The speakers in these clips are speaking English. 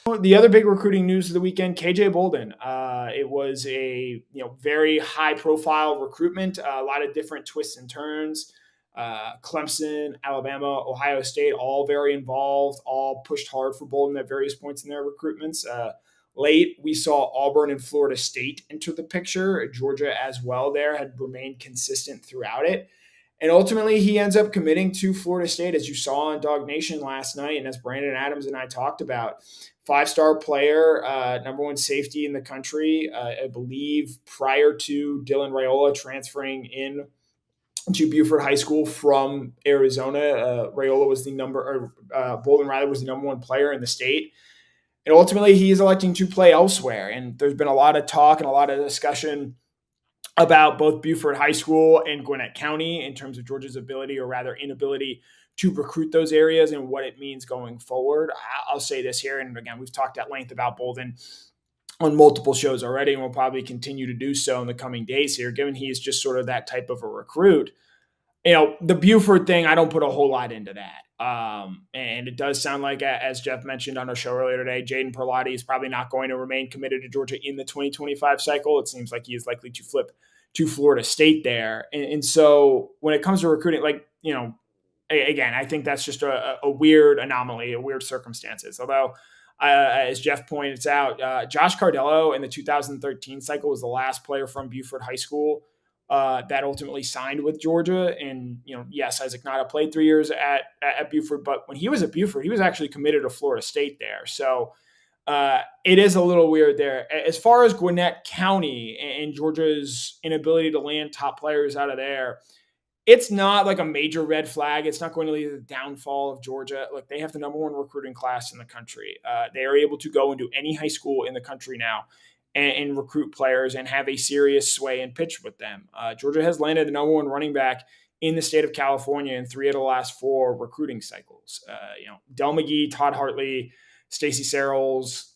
The other big recruiting news of the weekend, KJ Bolden. It was a very high profile recruitment, a lot of different twists and turns. Clemson, Alabama, Ohio State, all very involved, all pushed hard for Bolden at various points in their recruitments. Late, we saw Auburn and Florida State enter the picture. Georgia as well there had remained consistent throughout it. And ultimately, he ends up committing to Florida State, as you saw on DawgNation last night, and as Brandon Adams and I talked about. Five-star player, number one safety in the country, I believe, prior to Dylan Raiola transferring in to Buford High School from Arizona. Raiola was Bolden Riley was the number one player in the state. And ultimately, he is electing to play elsewhere. And there's been a lot of talk and a lot of discussion about both Buford High School and Gwinnett County in terms of Georgia's ability, or rather inability, to recruit those areas and what it means going forward. I'll say this here, and again, we've talked at length about Bolden on multiple shows already, and we'll probably continue to do so in the coming days here, given he is just sort of that type of a recruit. The Buford thing, I don't put a whole lot into that. And it does sound like, as Jeff mentioned on our show earlier today, Jaden Perlotti is probably not going to remain committed to Georgia in the 2025 cycle. It seems like he is likely to flip to Florida State there. And so when it comes to recruiting, again, I think that's just a weird anomaly, a weird circumstances. Although, as Jeff points out, Josh Cardello in the 2013 cycle was the last player from Buford High School that ultimately signed with Georgia. And, yes, Isaac Nada played 3 years at Buford, but when he was at Buford, he was actually committed to Florida State there. So it is a little weird there. As far as Gwinnett County and Georgia's inability to land top players out of there, it's not like a major red flag. It's not going to lead to the downfall of Georgia. Look, they have the number one recruiting class in the country. They are able to go into any high school in the country now and recruit players and have a serious sway and pitch with them. Georgia has landed the number one running back in the state of California in 3 of the last 4 recruiting cycles. Del McGee, Todd Hartley, Stacey Searles,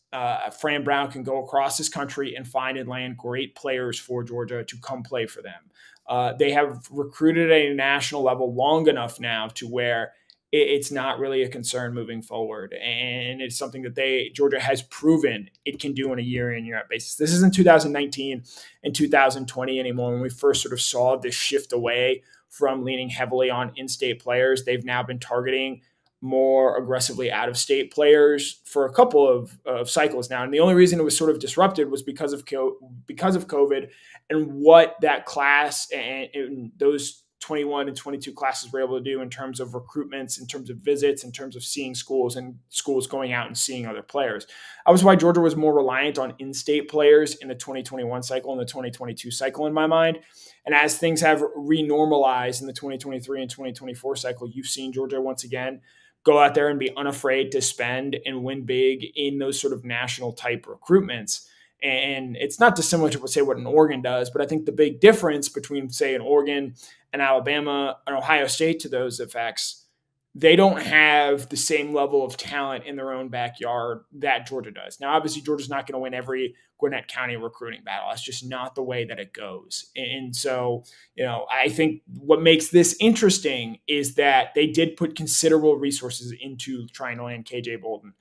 Fran Brown can go across this country and find and land great players for Georgia to come play for them. They have recruited at a national level long enough now to where it's not really a concern moving forward. And it's something that Georgia has proven it can do on a year in, year out basis. This isn't 2019 and 2020 anymore. When we first sort of saw this shift away from leaning heavily on in-state players, they've now been targeting more aggressively out-of-state players for a couple of cycles now. And the only reason it was sort of disrupted was because of COVID and what that class and those 21 and 22 classes were able to do in terms of recruitments, in terms of visits, in terms of seeing schools and schools going out and seeing other players. That was why Georgia was more reliant on in-state players in the 2021 cycle and the 2022 cycle in my mind. And as things have renormalized in the 2023 and 2024 cycle, you've seen Georgia once again go out there and be unafraid to spend and win big in those sort of national type recruitments. And it's not dissimilar to, say, what an Oregon does, but I think the big difference between, say, an Oregon and Alabama and Ohio State to those effects, they don't have the same level of talent in their own backyard that Georgia does. Now, obviously, Georgia's not going to win every Gwinnett County recruiting battle. That's just not the way that it goes. And so, I think what makes this interesting is that they did put considerable resources into trying to land KJ Bolden,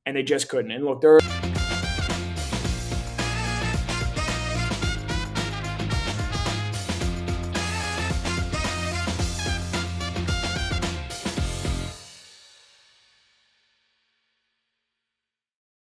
and they just couldn't. And look, there are